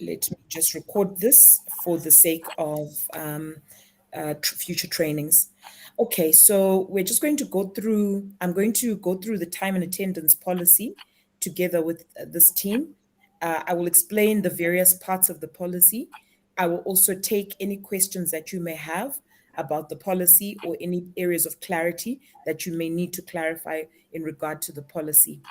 Let me just record this for the sake of future trainings. Okay, so we're just going to go through, I'm going to go through the time and attendance policy together with this team. I will explain the various parts of the policy. I will also take any questions that you may have about the policy or any areas of clarity that you may need to clarify in regard to the policy.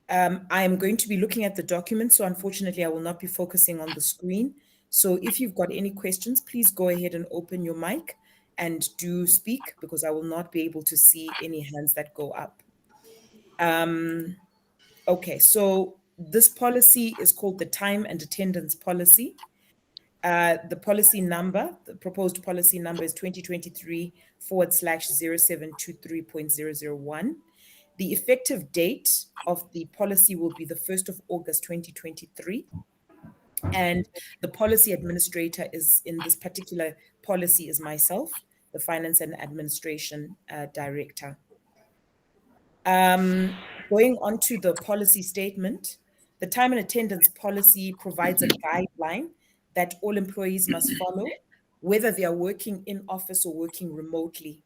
I am going to be looking at the document, so unfortunately I will not be focusing on the screen. So if you've got any questions, please go ahead and open your mic and do speak, because I will not be able to see any hands that go up. Okay, so this policy is called the Time and Attendance Policy. The policy number, the proposed policy number is 2023/0723.001. The effective date of the policy will be the 1st of August 2023. And the policy administrator is in this particular policy is myself, the Finance and Administration Director. Going on to the policy statement, the time and attendance policy provides a guideline that all employees must follow, whether they are working in office or working remotely.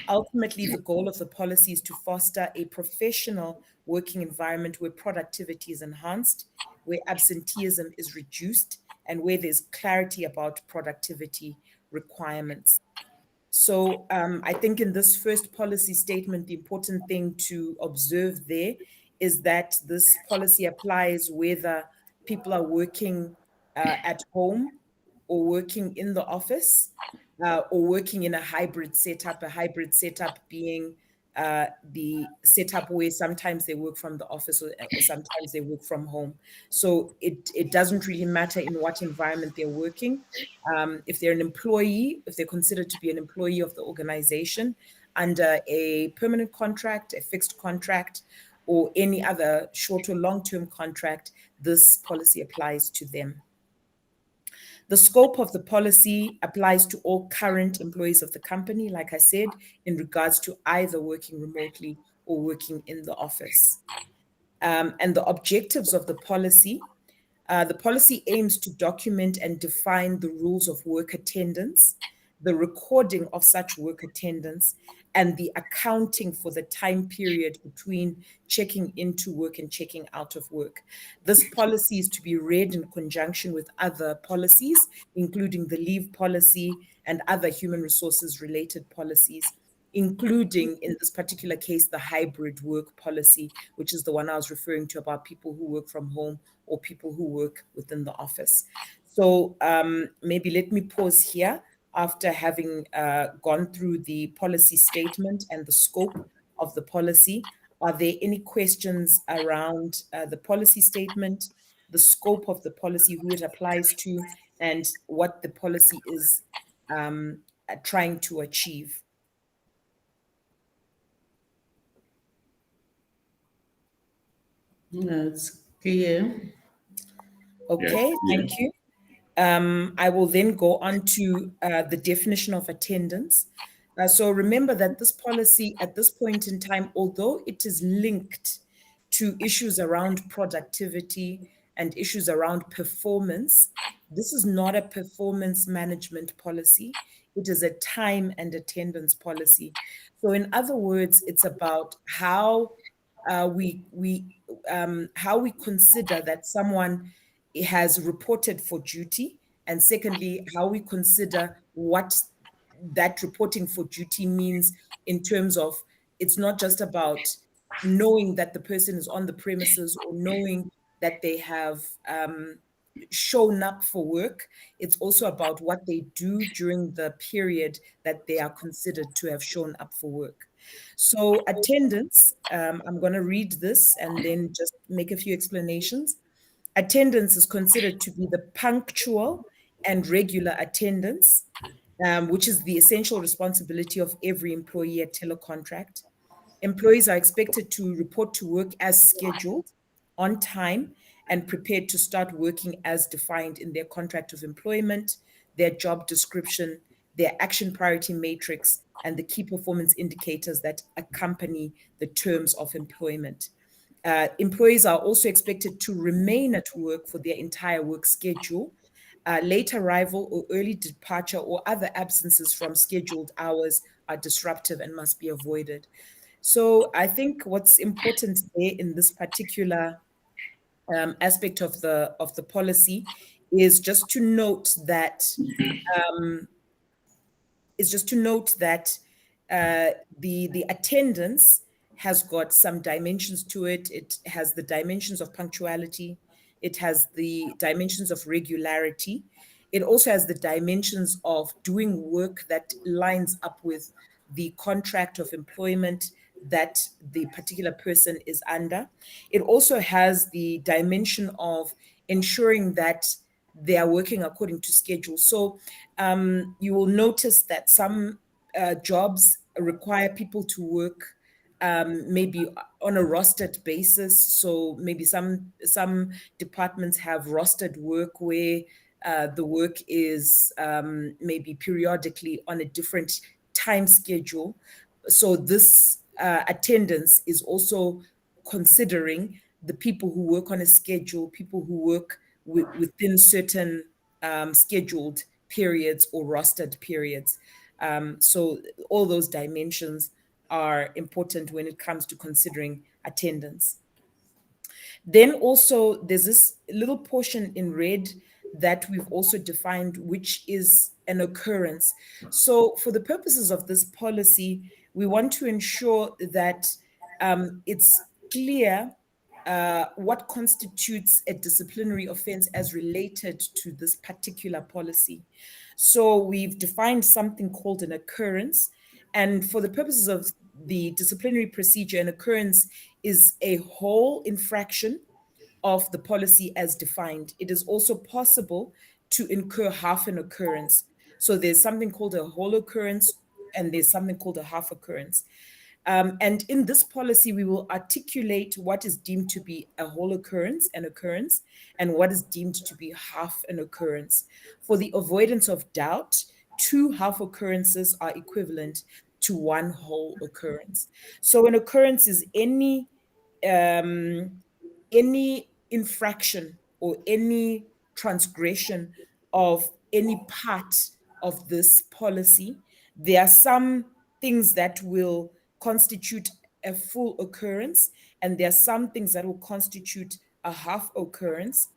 Ultimately, the goal of the policy is to foster a professional working environment where productivity is enhanced, where absenteeism is reduced, and where there's clarity about productivity requirements. So I think in this first policy statement, the important thing to observe there is that this policy applies whether people are working at home or working in the office, or working in a hybrid setup being the setup where sometimes they work from the office or sometimes they work from home. So it doesn't really matter in what environment they're working. If they're an employee, if they're considered to be an employee of the organization under a permanent contract, a fixed contract, or any other short or long-term contract, this policy applies to them. The scope of the policy applies to all current employees of the company, like I said, in regards to either working remotely or working in the office. And the objectives of the policy aims to document and define the rules of work attendance, the recording of such work attendance, and the accounting for the time period between checking into work and checking out of work. This policy is to be read in conjunction with other policies, including the leave policy and other human resources related policies, including in this particular case, the hybrid work policy, which is the one I was referring to about people who work from home or people who work within the office. So maybe let me pause here after having gone through the policy statement and the scope of the policy. Are there any questions around the policy statement, the scope of the policy, who it applies to, and what the policy is trying to achieve? That's clear. Okay, thank you. I will then go on to the definition of attendance. So remember that this policy at this point in time, although it is linked to issues around productivity and issues around performance, this is not a performance management policy. It is a time and attendance policy. So in other words, it's about how we consider that someone has reported for duty, and secondly, how we consider what that reporting for duty means in terms of it's not just about knowing that the person is on the premises or knowing that they have shown up for work. It's also about what they do during the period that they are considered to have shown up for work. So attendance, I'm going to read this and then just make a few explanations. Attendance is considered to be the punctual and regular attendance, which is the essential responsibility of every employee at telecontract. Employees are expected to report to work as scheduled, on time, and prepared to start working as defined in their contract of employment, their job description, their action priority matrix, and the key performance indicators that accompany the terms of employment. Employees are also expected to remain at work for their entire work schedule. Late arrival or early departure or other absences from scheduled hours are disruptive and must be avoided. So I think what's important there in this particular aspect of the policy is just to note that um, the attendance has got some dimensions to it. It has the dimensions of punctuality. It has the dimensions of regularity. It also has the dimensions of doing work that lines up with the contract of employment that the particular person is under. It also has the dimension of ensuring that they are working according to schedule. So you will notice that some jobs require people to work maybe on a rostered basis. So maybe some departments have rostered work where the work is maybe periodically on a different time schedule. So this attendance is also considering the people who work on a schedule, people who work within certain scheduled periods or rostered periods. So all those dimensions are important when it comes to considering attendance. Then also there's this little portion in red that we've also defined, which is an occurrence. So for the purposes of this policy, we want to ensure that it's clear what constitutes a disciplinary offense as related to this particular policy. So we've defined something called an occurrence. And for the purposes of the disciplinary procedure, an occurrence is a whole infraction of the policy as defined. It is also possible to incur half an occurrence. So there's something called a whole occurrence and there's something called a half occurrence. And in this policy, we will articulate what is deemed to be a whole occurrence, an occurrence, and what is deemed to be half an occurrence. For the avoidance of doubt, 2 half occurrences are equivalent to 1 whole occurrence. So an occurrence is any infraction or any transgression of any part of this policy. There are some things that will constitute a full occurrence, and there are some things that will constitute a half occurrence.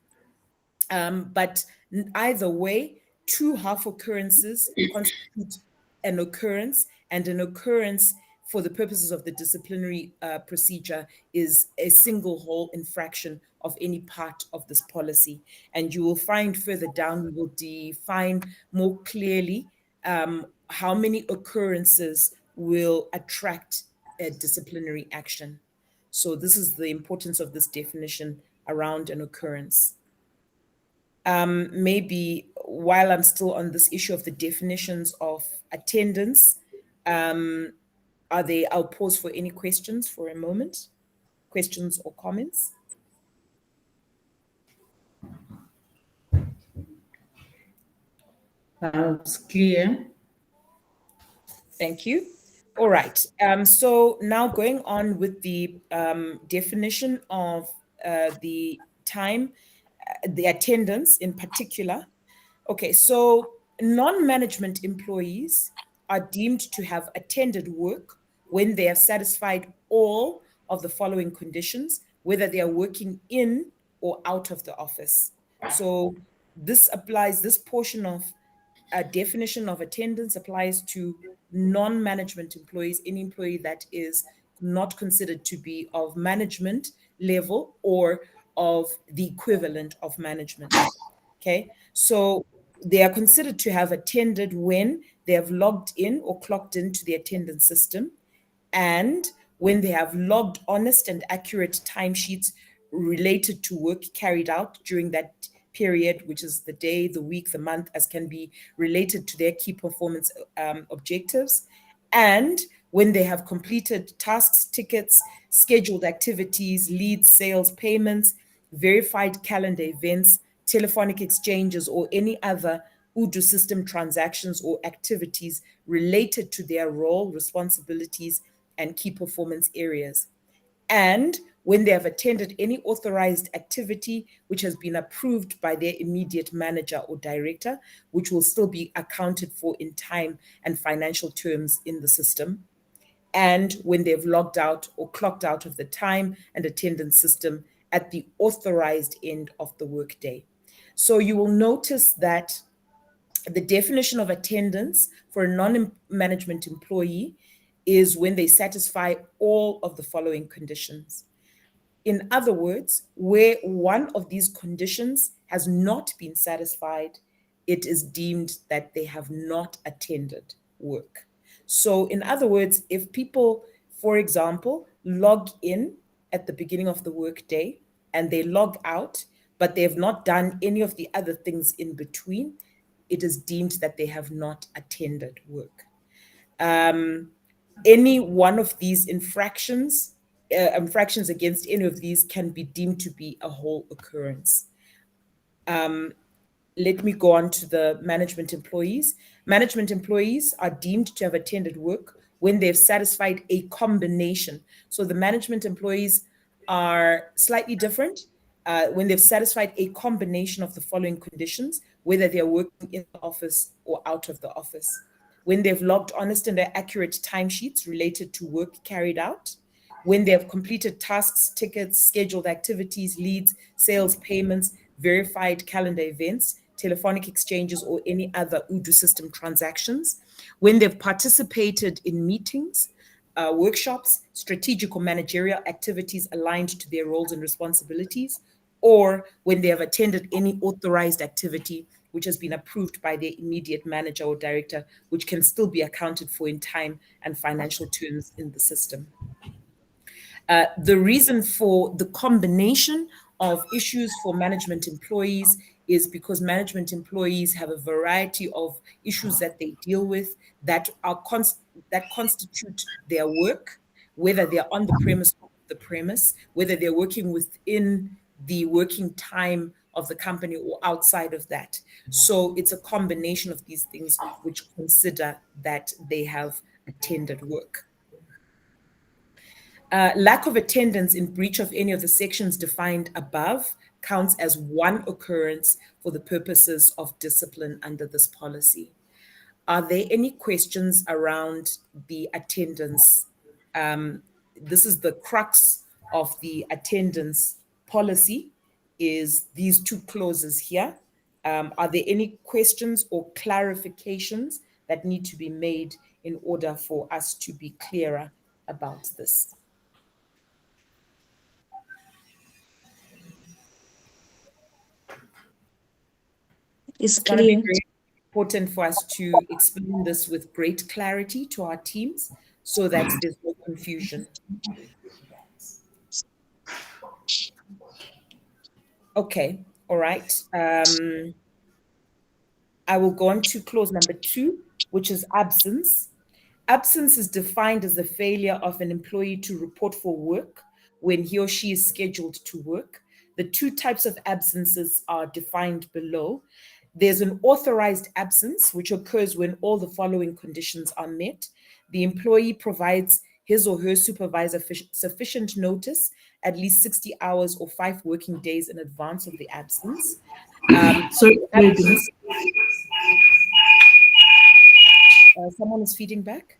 But either way, 2 half occurrences constitute an occurrence, and an occurrence for the purposes of the disciplinary procedure is a single whole infraction of any part of this policy. And you will find further down, we will define more clearly how many occurrences will attract a disciplinary action. So this is the importance of this definition around an occurrence. Maybe while I'm still on this issue of the definitions of attendance, I'll pause for any questions for a moment, questions or comments. It's clear. Thank you. All right. So now going on with the definition of the time, the attendance in particular. Okay, so non-management employees are deemed to have attended work when they have satisfied all of the following conditions, whether they are working in or out of the office. So this portion of a definition of attendance applies to non-management employees, any employee that is not considered to be of management level or of the equivalent of management. Okay, so they are considered to have attended when they have logged in or clocked into the attendance system, and when they have logged honest and accurate timesheets related to work carried out during that period, which is the day, the week, the month, as can be related to their key performance objectives, and when they have completed tasks, tickets, scheduled activities, leads, sales, payments, verified calendar events, telephonic exchanges, or any other Odoo system transactions or activities related to their role, responsibilities, and key performance areas. And when they have attended any authorized activity which has been approved by their immediate manager or director, which will still be accounted for in time and financial terms in the system, and when they've logged out or clocked out of the time and attendance system at the authorized end of the workday. So you will notice that the definition of attendance for a non-management employee is when they satisfy all of the following conditions. In other words, where one of these conditions has not been satisfied, it is deemed that they have not attended work. So, in other words, if people, for example, log in at the beginning of the workday and they log out, but they have not done any of the other things in between, it is deemed that they have not attended work. Any one of these infractions against any of these can be deemed to be a whole occurrence. Let me go on to the management employees. Management employees are deemed to have attended work when they've satisfied a combination. So the management employees are slightly different when they've satisfied a combination of the following conditions, whether they're working in the office or out of the office. When they've logged honest and accurate timesheets related to work carried out, when they have completed tasks, tickets, scheduled activities, leads, sales, payments, verified calendar events, telephonic exchanges, or any other Odoo system transactions, when they've participated in meetings, workshops, strategic or managerial activities aligned to their roles and responsibilities, or when they have attended any authorized activity which has been approved by their immediate manager or director, which can still be accounted for in time and financial terms in the system. The reason for the combination of issues for management employees is because management employees have a variety of issues that they deal with that are that constitute their work, whether they're on the premise or off the premise, whether they're working within the working time of the company or outside of that. So it's a combination of these things which consider that they have attended work. Lack of attendance in breach of any of the sections defined above counts as one occurrence for the purposes of discipline under this policy. Are there any questions around the attendance? This is the crux of the attendance policy, is these two clauses here. Are there any questions or clarifications that need to be made in order for us to be clearer about this? It's going to be clear. very important for us to explain this with great clarity to our teams so that there's no confusion. Okay, all right. I will go on to clause number 2, which is absence. Absence is defined as the failure of an employee to report for work when he or she is scheduled to work. The two types of absences are defined below. There's an authorized absence, which occurs when all the following conditions are met. The employee provides his or her supervisor sufficient notice, at least 60 hours or 5 working days in advance of the absence. Someone is feeding back.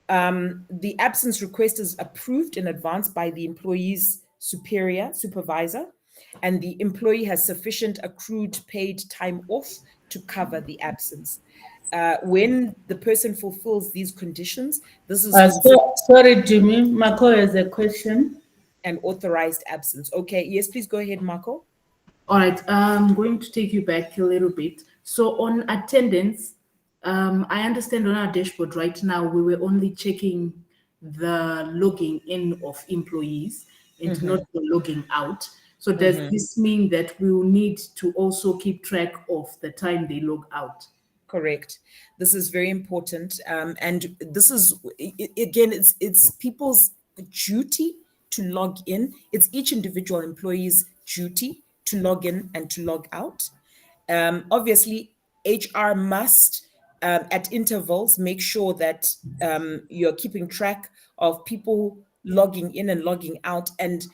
The absence request is approved in advance by the employee's supervisor, and the employee has sufficient accrued paid time off to cover the absence. When the person fulfills these conditions, this is sorry, Jimmy. Marco has a question. An authorized absence. Okay, yes, please go ahead, Marco. All right, I'm going to take you back a little bit. So on attendance, I understand on our dashboard right now, we were only checking the logging in of employees and not the logging out. So does this mean that we will need to also keep track of the time they log out? Correct. This is very important. And this is, again, it's people's duty to log in. It's each individual employee's duty to log in and to log out. Obviously, HR must, at intervals, make sure that you're keeping track of people logging in and logging out. And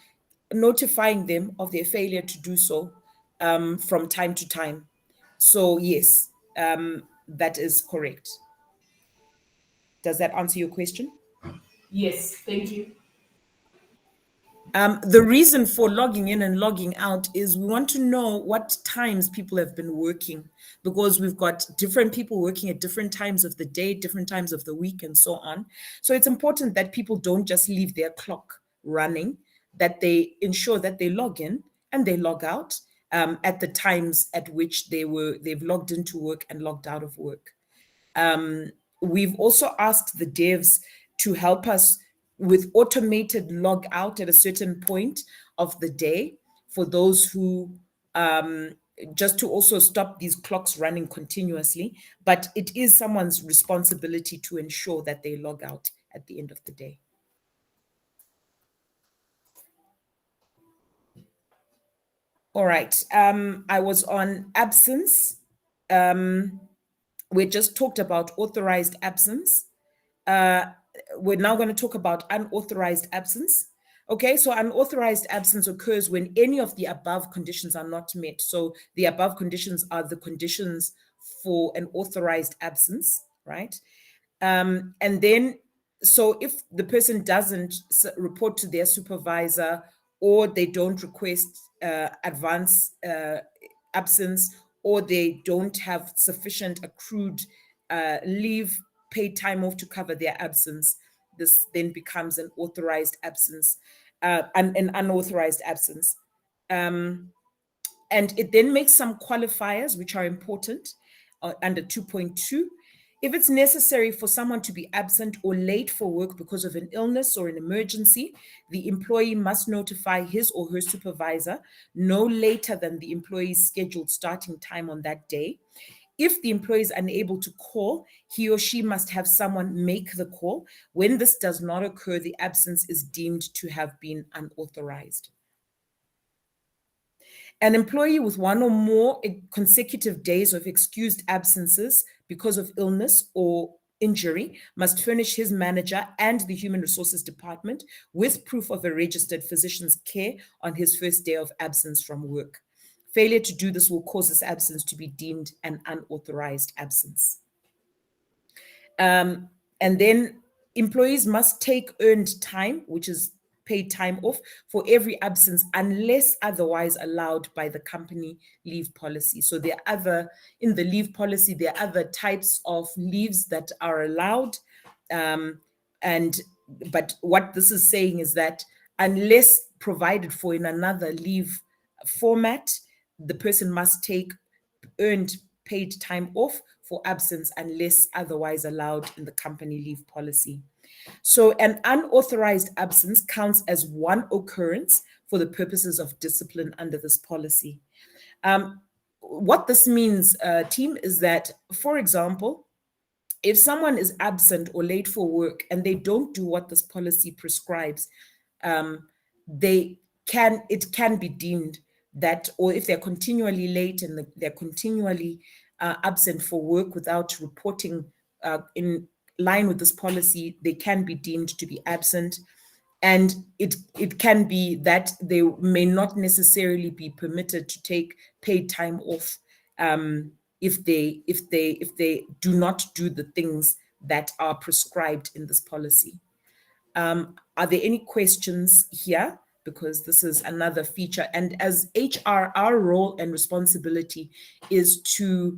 notifying them of their failure to do so from time to time. So yes, that is correct. Does that answer your question? Yes, thank you. The reason for logging in and logging out is we want to know what times people have been working, because we've got different people working at different times of the day, different times of the week, and so on. So it's important that people don't just leave their clock running, that they ensure that they log in and they log out at the times at which they've logged into work and logged out of work. We've also asked the devs to help us with automated log out at a certain point of the day for those who just to also stop these clocks running continuously. But it is someone's responsibility to ensure that they log out at the end of the day. All right. I was on absence. We just talked about authorized absence. We're now going to talk about unauthorized absence. Okay, so unauthorized absence occurs when any of the above conditions are not met. So the above conditions are the conditions for an authorized absence, right? And then, so if the person doesn't report to their supervisor, or they don't request advance absence, or they don't have sufficient accrued leave, paid time off to cover their absence, this then becomes an authorized absence, an unauthorized absence. And it then makes some qualifiers which are important under 2.2. If it's necessary for someone to be absent or late for work because of an illness or an emergency, the employee must notify his or her supervisor no later than the employee's scheduled starting time on that day. If the employee is unable to call, he or she must have someone make the call. When this does not occur, the absence is deemed to have been unauthorized. An employee with one or more consecutive days of excused absences because of illness or injury must furnish his manager and the Human Resources Department with proof of a registered physician's care on his first day of absence from work. Failure to do this will cause this absence to be deemed an unauthorized absence. And then employees must take earned time, which is paid time off, for every absence unless otherwise allowed by the company leave policy. So there are in the leave policy, there are other types of leaves that are allowed. But what this is saying is that unless provided for in another leave format, the person must take earned paid time off for absence unless otherwise allowed in the company leave policy. So an unauthorized absence counts as one occurrence for the purposes of discipline under this policy. What this means, team, is that, for example, if someone is absent or late for work and they don't do what this policy prescribes, it can be deemed that, or if they're continually late and they're continually absent for work without reporting in line with this policy, they can be deemed to be absent. And it can be that they may not necessarily be permitted to take paid time off if they do not do the things that are prescribed in this policy. Are there any questions here? Because this is another feature. And as HR, our role and responsibility is to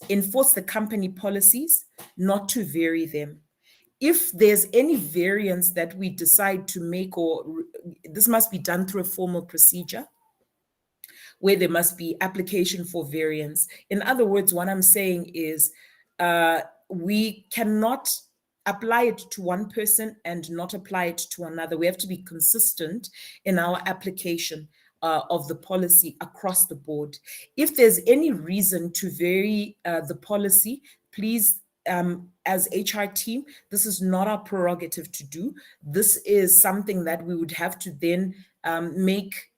enforce the company policies, not to vary them. If there's any variance that we decide to make, or this must be done through a formal procedure where there must be application for variance. In other words, what I'm saying is we cannot apply it to one person and not apply it to another. We have to be consistent in our application of the policy across the board. If there's any reason to vary the policy, please, as HR team, this is not our prerogative to do. This is something that we would have to then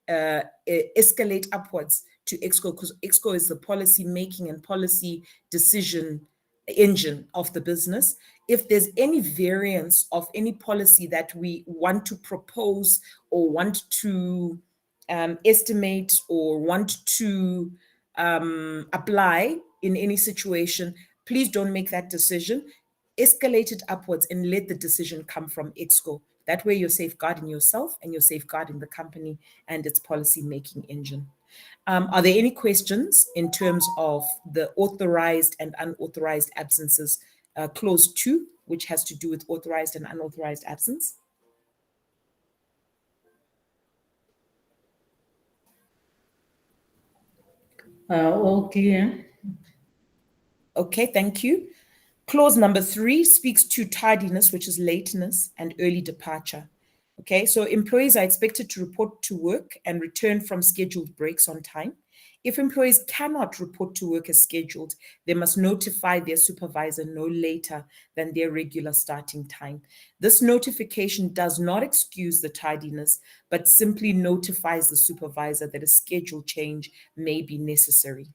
escalate upwards to EXCO, because EXCO is the policy making and policy decision engine of the business. If there's any variance of any policy that we want to propose or want to estimate or want to apply in any situation, please don't make that decision. Escalate it upwards and let the decision come from Exco. That way you're safeguarding yourself and you're safeguarding the company and its policy-making engine. Are there any questions in terms of the authorized and unauthorized absences, clause 2, which has to do with authorized and unauthorized absence? All clear. Okay, thank you. Clause number 3 speaks to tardiness, which is lateness, and early departure. Okay, so employees are expected to report to work and return from scheduled breaks on time. If employees cannot report to work as scheduled, they must notify their supervisor no later than their regular starting time. This notification does not excuse the tardiness, but simply notifies the supervisor that a schedule change may be necessary.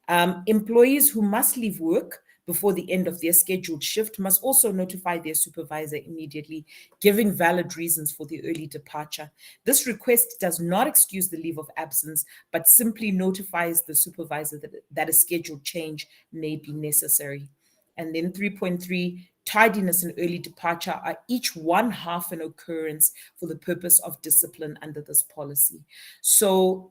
Employees who must leave work before the end of their scheduled shift must also notify their supervisor immediately, giving valid reasons for the early departure. This request does not excuse the leave of absence, but simply notifies the supervisor that a scheduled change may be necessary. And then 3.3, tardiness and early departure are each 1/2 an occurrence for the purpose of discipline under this policy. So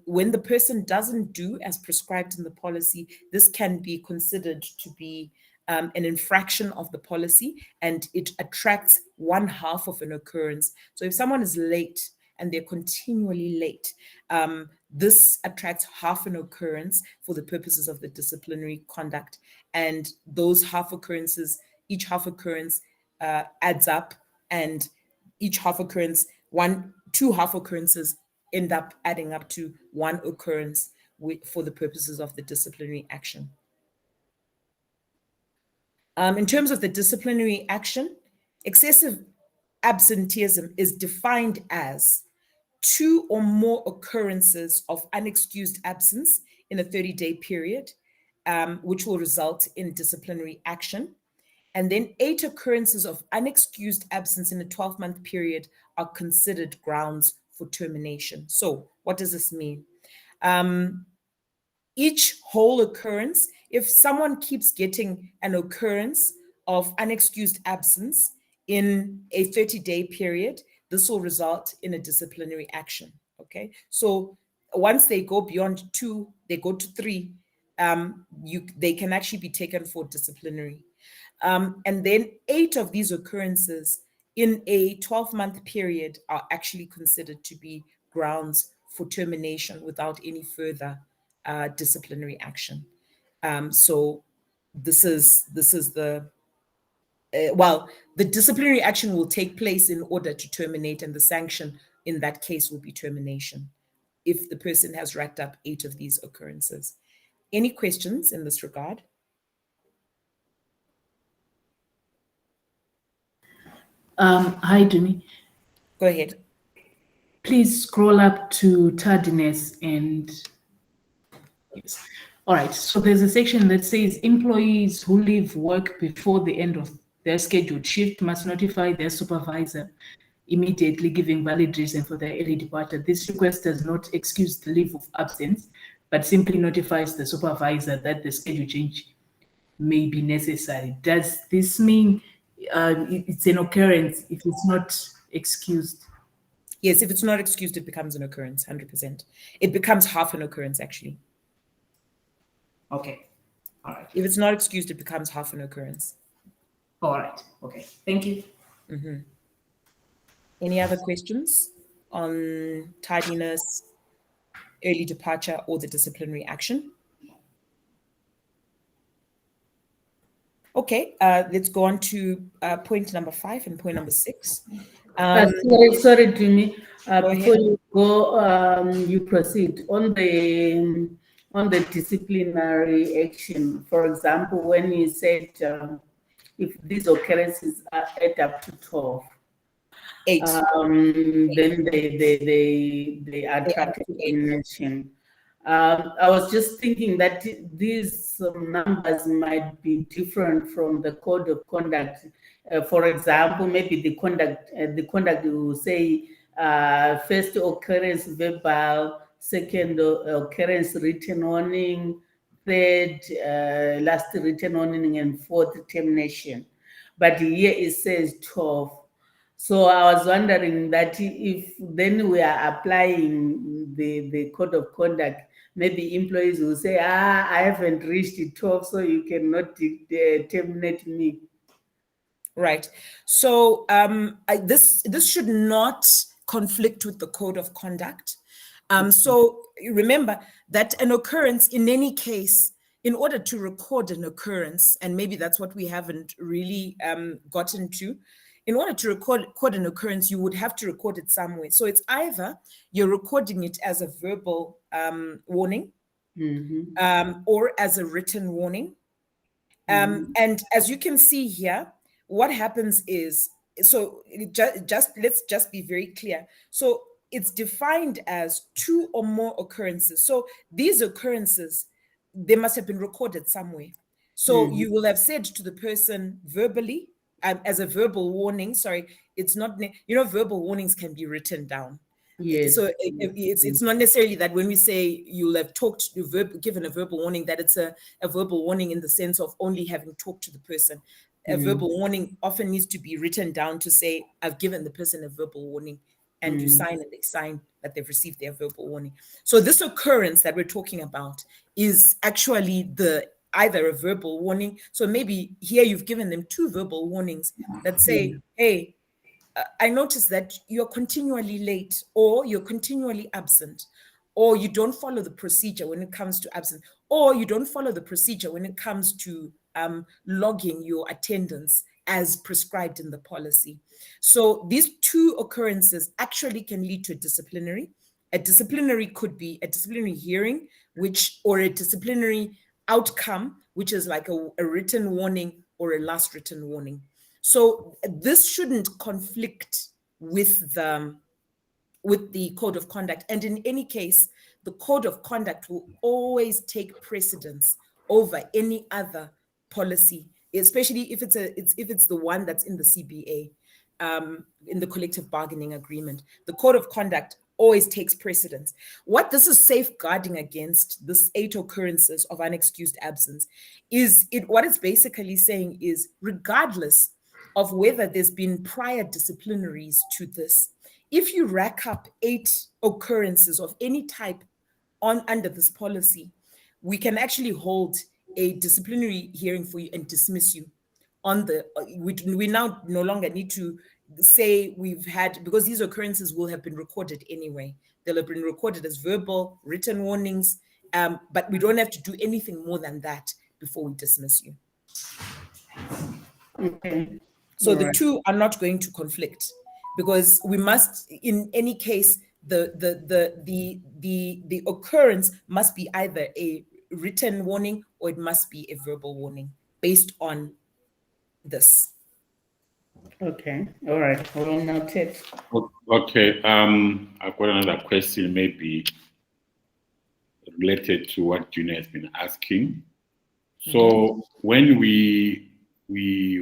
when the person doesn't do as prescribed in the policy, this can be considered to be an infraction of the policy, and it attracts 1/2 of an occurrence. So if someone is late and they're continually late, this attracts 1/2 an occurrence for the purposes of the disciplinary conduct. And those 1/2 occurrences, each 1/2 occurrence adds up, and each 1/2 occurrence, 2 1/2 occurrences end up adding up to 1 occurrence for the purposes of the disciplinary action. In terms of the disciplinary action, excessive absenteeism is defined as 2 or more occurrences of unexcused absence in a 30-day period, which will result in disciplinary action. And then 8 occurrences of unexcused absence in a 12-month period are considered grounds for termination. So what does this mean? Each whole occurrence, if someone keeps getting an occurrence of unexcused absence in a 30-day period, this will result in a disciplinary action, okay? So once they go beyond 2, they go to 3, they can actually be taken for disciplinary. And then 8 of these occurrences in a 12-month period are actually considered to be grounds for termination without any further disciplinary action. So this is the the disciplinary action will take place in order to terminate, and the sanction in that case will be termination if the person has racked up 8 of these occurrences. Any questions in this regard? Hi, Dumi. Go ahead. Please scroll up to tardiness and yes. All right, so there's a section that says employees who leave work before the end of their scheduled shift must notify their supervisor immediately, giving valid reason for their early departure. This request does not excuse the leave of absence, but simply notifies the supervisor that the schedule change may be necessary. Does this mean it's an occurrence if it's not excused? Yes, if it's not excused, it becomes an occurrence, 100%. It becomes half an occurrence, actually. Okay, all right. If it's not excused, it becomes half an occurrence. All right, okay, thank you. Mm-hmm. Any other questions on tardiness, early departure, or the disciplinary action? Okay, let's go on to point number 5 and point number 6. Sorry, Jimmy. Go Before ahead. you go, you proceed on the disciplinary action. For example, when you said if these occurrences add up to 12, 8. then they attract termination. I was just thinking that these numbers might be different from the code of conduct. For example, maybe the conduct will say first occurrence verbal, second occurrence written warning, third last written warning, and fourth termination. But here it says 12. So I was wondering that if then we are applying the code of conduct, maybe employees will say, I haven't reached 12, so you cannot terminate me. Right. So this should not conflict with the code of conduct. So remember that an occurrence, in any case, in order to record an occurrence, and maybe that's what we haven't really gotten to, in order to record an occurrence, you would have to record it somewhere. So it's either you're recording it as a verbal warning or as a written warning. And as you can see here, what happens is, so let's just be very clear. So it's defined as 2 or more occurrences. So these occurrences, they must have been recorded somewhere. So you will have said to the person verbally, as a verbal warning, sorry, it's not, verbal warnings can be written down. Yes. So it's not necessarily that when we say you'll have given a verbal warning, that it's a verbal warning in the sense of only having talked to the person. A verbal warning often needs to be written down to say, I've given the person a verbal warning, and you sign and they sign that they've received their verbal warning. So this occurrence that we're talking about is actually either a verbal warning. So maybe here you've given them 2 verbal warnings that say, hey, I noticed that you're continually late, or you're continually absent, or you don't follow the procedure when it comes to absence, or you don't follow the procedure when it comes to logging your attendance as prescribed in the policy. So these 2 occurrences actually can lead to a disciplinary. A disciplinary could be a disciplinary hearing, or a disciplinary outcome, which is like a written warning or a last written warning. So this shouldn't conflict with the code of conduct. And in any case, the code of conduct will always take precedence over any other policy, especially if it's the one that's in the CBA, in the collective bargaining agreement. The code of conduct always takes precedence. What this is safeguarding against, this 8 occurrences of unexcused absence, what it's basically saying is, regardless of whether there's been prior disciplinaries to this, if you rack up 8 occurrences of any type under this policy, we can actually hold a disciplinary hearing for you and dismiss you. We now no longer need to say we've had, because these occurrences will have been recorded anyway. They'll have been recorded as verbal, written warnings, but we don't have to do anything more than that before we dismiss you. Okay. So the 2 are not going to conflict, because we must, in any case, the occurrence must be either a written warning or it must be a verbal warning based on this. Okay. All right. Well noted. Okay. I've got another question, maybe related to what Junior has been asking. So when we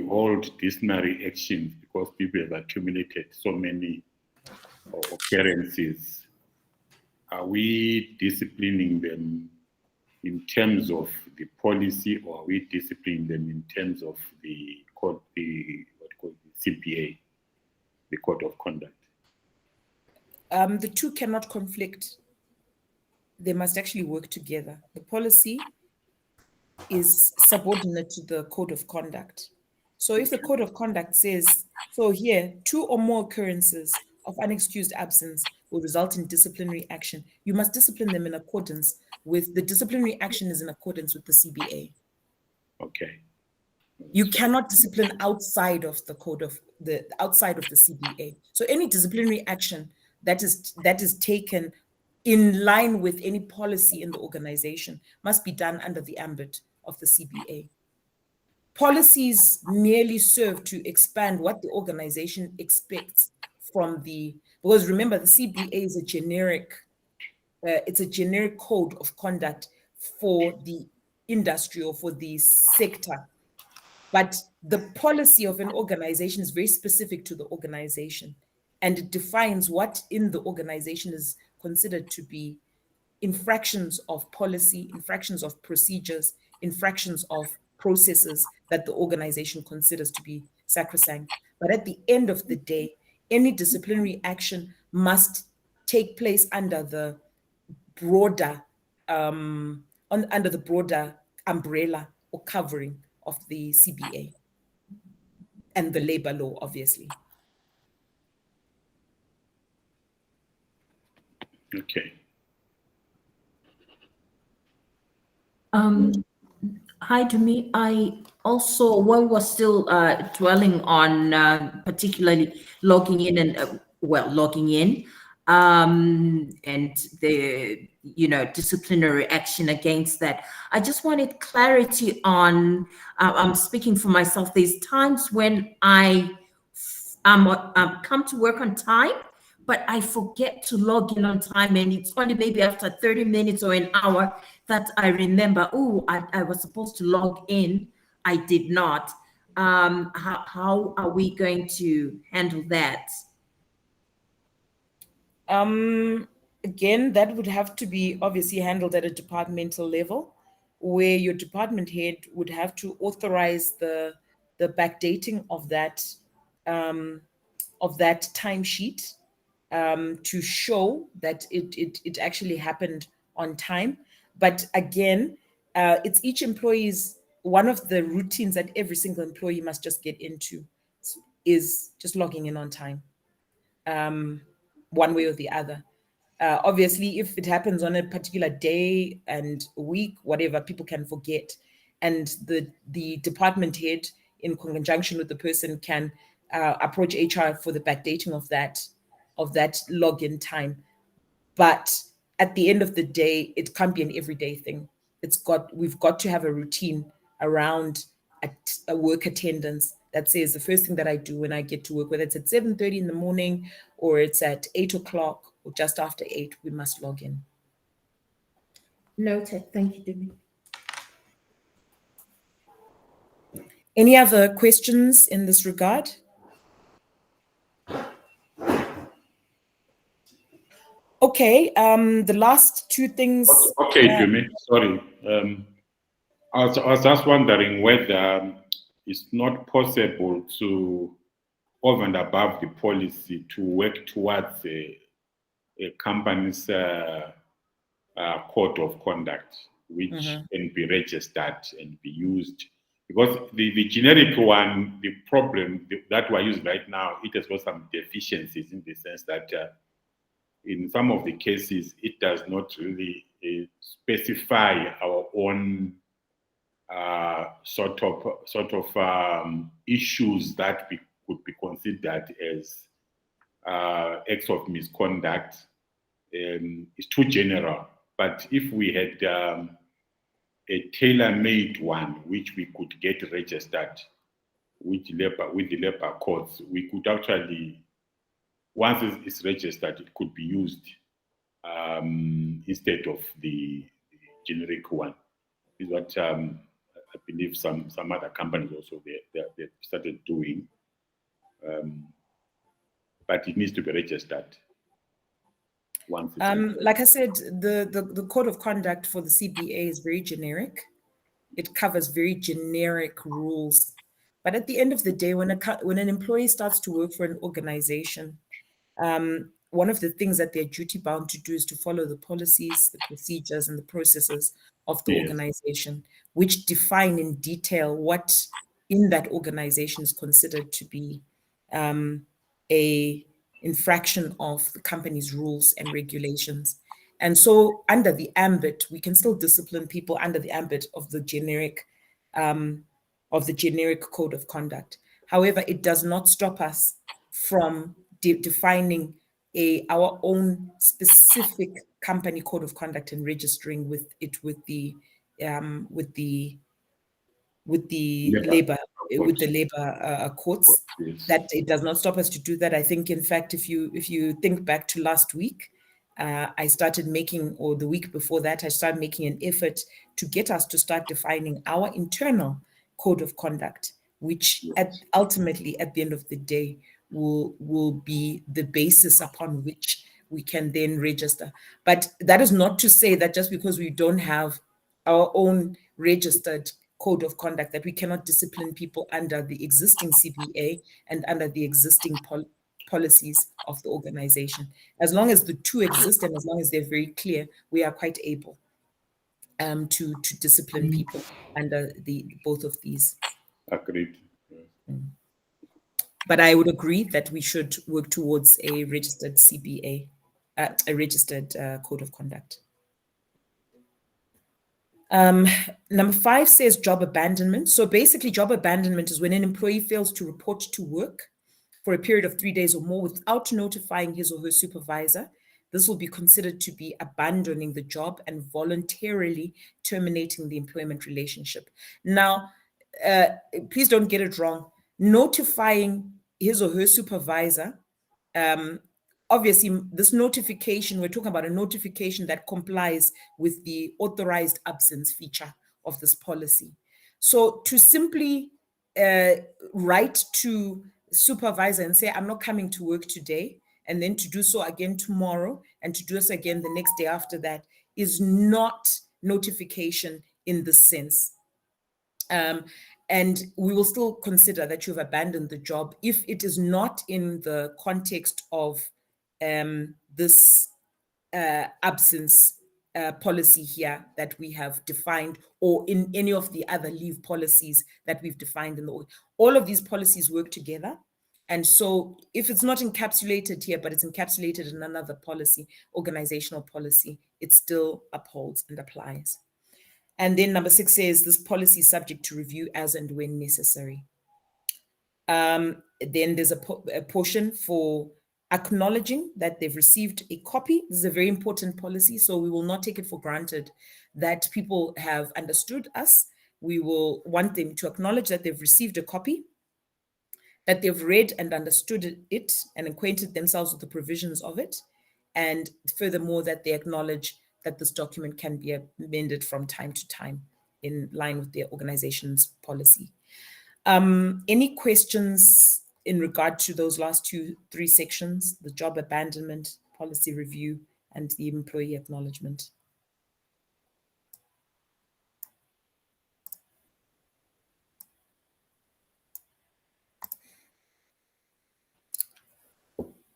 hold disciplinary actions because people have accumulated so many occurrences, are we disciplining them in terms of the policy, or are we disciplining them in terms of the code, the CPA, the code of conduct? The 2 cannot conflict. They must actually work together. The policy is subordinate to the code of conduct. So if the code of conduct says, so here, 2 or more occurrences of unexcused absence will result in disciplinary action, you must discipline them in accordance with, the disciplinary action is in accordance with the CBA. Okay. You cannot discipline outside of the CBA. So any disciplinary action that is taken in line with any policy in the organization must be done under the ambit of the CBA. Policies merely serve to expand what the organization expects from because remember, the CBA is a generic it's a generic code of conduct for the industry or for the sector. But the policy of an organization is very specific to the organization, and it defines what in the organization is considered to be infractions of policy, infractions of procedures, infractions of processes that the organization considers to be sacrosanct. But at the end of the day, any disciplinary action must take place under the broader under the broader umbrella or covering of the CBA and the labor law, obviously. Okay. Hi, Dumi. I also, while we're still dwelling on particularly logging in and logging in and the disciplinary action against that, I just wanted clarity on. I'm speaking for myself. There's times when I come to work on time, but I forget to log in on time, and it's only maybe after 30 minutes or an hour that I remember, oh, I was supposed to log in. I did not. How are we going to handle that? Again, that would have to be obviously handled at a departmental level, where your department head would have to authorize the backdating of that timesheet to show that it actually happened on time. But again, it's each employee's, one of the routines that every single employee must just get into is just logging in on time, one way or the other. Obviously, if it happens on a particular day and week, whatever, people can forget. And the department head, in conjunction with the person, can approach HR for the backdating of that login time. But at the end of the day, it can't be an everyday thing. We've got to have a routine around a work attendance that says the first thing that I do when I get to work, whether it's at 7:30 in the morning or it's at 8 o'clock or just after 8, we must log in. Noted. Thank you, Dumi. Any other questions in this regard? Okay, the last two things. Okay, Dumi, sorry. I was just wondering whether it's not possible to, over and above the policy, to work towards a company's code of conduct, which can be registered and be used. Because the generic one, the problem that we're using right now, it has got some deficiencies in the sense that in some of the cases, it does not really specify our own sort of issues that could be considered as acts of misconduct. It's too general. But if we had a tailor-made one, which we could get registered with the labor courts, we could actually, once it's registered, it could be used instead of the generic one. Is what I believe some other companies also they started doing, but it needs to be registered. Once like I said, the code of conduct for the CBA is very generic. It covers very generic rules. But at the end of the day, when an employee starts to work for an organization, one of the things that they're duty bound to do is to follow the policies, the procedures, and the processes of the organization, which define in detail what in that organization is considered to be a infraction of the company's rules and regulations. And so under the ambit, we can still discipline people under the ambit of the generic code of conduct. However, it does not stop us from defining our own specific company code of conduct and registering with the labor courts. That it does not stop us to do that. I think, in fact, if you think back to last week, I started making, or the week before that, I started making an effort to get us to start defining our internal code of conduct, which ultimately at the end of the day will be the basis upon which we can then register. But that is not to say that just because we don't have our own registered code of conduct that we cannot discipline people under the existing CBA and under the existing policies of the organization. As long as the two exist and as long as they're very clear, we are quite able to discipline people under both of these. Agreed. But I would agree that we should work towards a registered CBA, a registered code of conduct. Number 5 says job abandonment. So basically, job abandonment is when an employee fails to report to work for a period of 3 days or more without notifying his or her supervisor. This will be considered to be abandoning the job and voluntarily terminating the employment relationship. Now, please don't get it wrong. Notifying his or her supervisor, obviously, this notification, we're talking about a notification that complies with the authorized absence feature of this policy. So to simply write to supervisor and say, I'm not coming to work today, and then to do so again tomorrow, and to do so again the next day after that, is not notification in this sense. And we will still consider that you've abandoned the job if it is not in the context of this absence policy here that we have defined, or in any of the other leave policies that we've defined in the, all of these policies work together. And so if it's not encapsulated here, but it's encapsulated in another policy, organizational policy, it still upholds and applies. And then number 6 says this policy is subject to review as and when necessary. Then there's a portion for acknowledging that they've received a copy. This is a very important policy, so we will not take it for granted that people have understood us. We will want them to acknowledge that they've received a copy, that they've read and understood it and acquainted themselves with the provisions of it, and furthermore, that they acknowledge that this document can be amended from time to time in line with their organization's policy. Any questions in regard to those last 3 sections, the job abandonment, policy review, and the employee acknowledgement?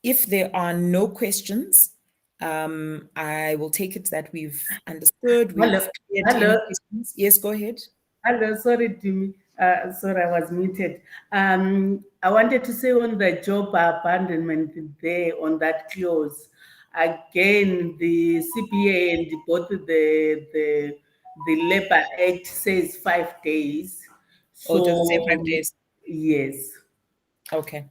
If there are no questions, I will take it that we've understood. Hello. Yes, go ahead. Hello, sorry, Jimmy. Sorry, I was muted. I wanted to say on the job abandonment there, on that clause, again, the CPA and both the Labor Act says 5 days. So does it say 5 days? Yes. Okay.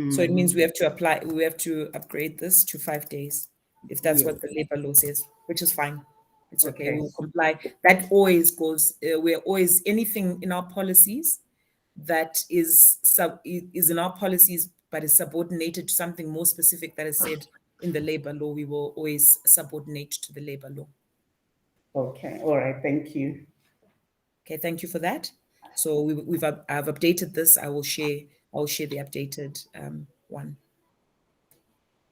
So it means we have to apply, we have to upgrade this to 5 days, if that's what the labor law says, which is fine. It's okay. We'll comply. That always goes, we're always, anything in our policies that is in our policies, but is subordinated to something more specific that is said in the labor law, we will always subordinate to the labor law. Okay. All right. Thank you. Okay. Thank you for that. So I've updated this. I will share the updated one.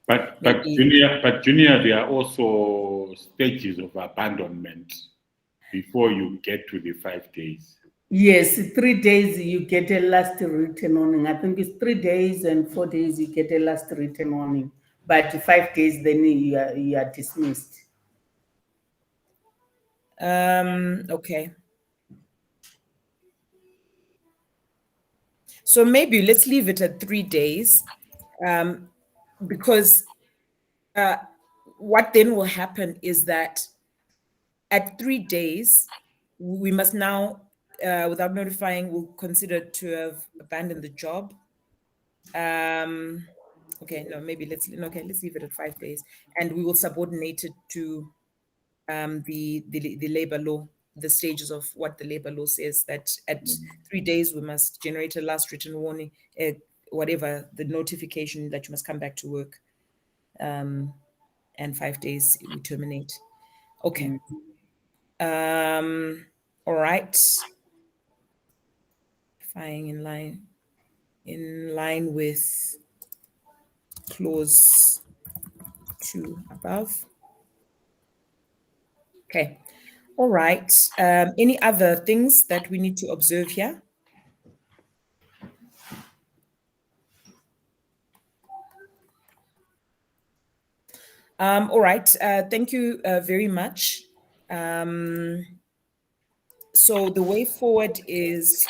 But Junior, there are also stages of abandonment before you get to the 5 days. Yes, 3 days you get a last written warning. I think it's 3 days and 4 days you get a last written warning. But 5 days, then you are dismissed. Okay. So maybe let's leave it at 3 days, because what then will happen is that at 3 days, we must now, without notifying, we'll consider to have abandoned the job. Okay, no, maybe let's leave it at 5 days, and we will subordinate it to the labor law, the stages of what the labor law says, that at 3 days we must generate a last written warning, whatever the notification that you must come back to work, and and 5 days we terminate. Okay. Mm. All right. Fine, in line with clause 2 above. Okay. All right. Any other things that we need to observe here? All right. Thank you very much. So the way forward is